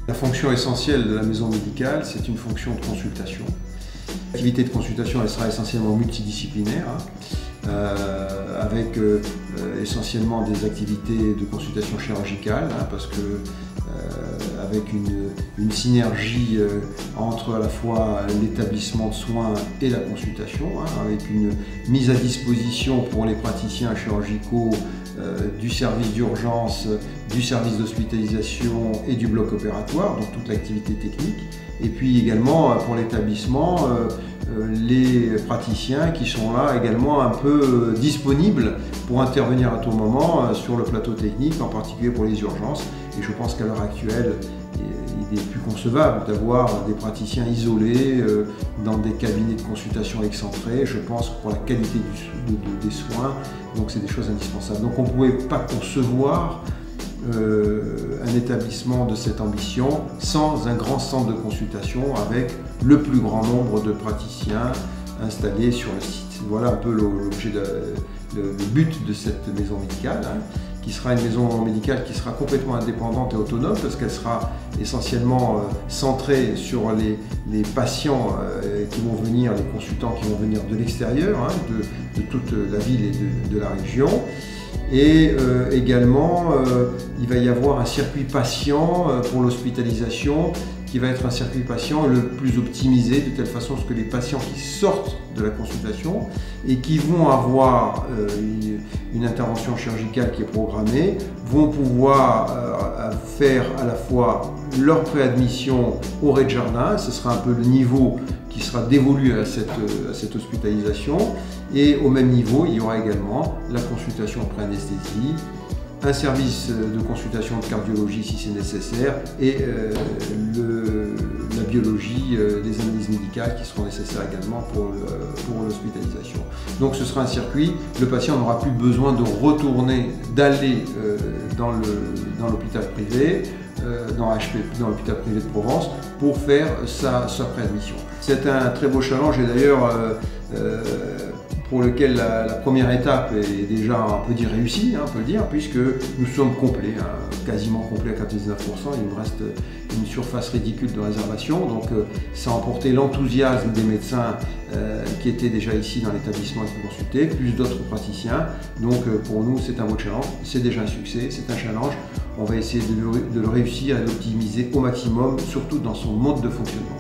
La fonction essentielle de la maison médicale, c'est une fonction de consultation. L'activité de consultation, elle sera essentiellement multidisciplinaire, avec essentiellement des activités de consultation chirurgicale, parce que avec une synergie entre à la fois l'établissement de soins et la consultation, avec une mise à disposition pour les praticiens chirurgicaux du service d'urgence, du service d'hospitalisation et du bloc opératoire, donc toute l'activité technique. Et puis également pour l'établissement, les praticiens qui sont là également un peu disponibles pour intervenir à tout moment sur le plateau technique, en particulier pour les urgences. Et je pense qu'à l'heure actuelle, il est plus concevable d'avoir des praticiens isolés dans des cabinets de consultation excentrés. Je pense que pour la qualité des soins, donc c'est des choses indispensables. Donc on ne pouvait pas concevoir un établissement de cette ambition sans un grand centre de consultation avec le plus grand nombre de praticiens installés sur le site. Voilà un peu l'objet, le but de cette maison médicale, qui sera une maison médicale qui sera complètement indépendante et autonome parce qu'elle sera essentiellement centrée sur les patients qui vont venir, les consultants qui vont venir de l'extérieur, de toute la ville et de la région. Et également, il va y avoir un circuit patient pour l'hospitalisation qui va être un circuit patient le plus optimisé de telle façon que les patients qui sortent de la consultation et qui vont avoir une intervention chirurgicale qui est programmée vont pouvoir faire à la fois leur préadmission au rez-de-jardin, ce sera un peu le niveau qui sera dévolu à cette hospitalisation, et au même niveau il y aura également la consultation après anesthésie, un service de consultation de cardiologie si c'est nécessaire et la biologie, les analyses médicales qui seront nécessaires également pour l'hospitalisation. Donc ce sera un circuit, le patient n'aura plus besoin de retourner, d'aller dans l'hôpital privé, dans l'hôpital privé de Provence pour faire sa préadmission. C'est un très beau challenge et d'ailleurs pour lequel la première étape est déjà, on peut dire, réussie, on peut le dire, puisque nous sommes complets, quasiment complets à 99%, il nous reste une surface ridicule de réservation, donc ça a emporté l'enthousiasme des médecins qui étaient déjà ici dans l'établissement et qui consultaient, plus d'autres praticiens, donc pour nous c'est un beau challenge, c'est déjà un succès, c'est un challenge, on va essayer de le réussir et de l'optimiser au maximum, surtout dans son mode de fonctionnement.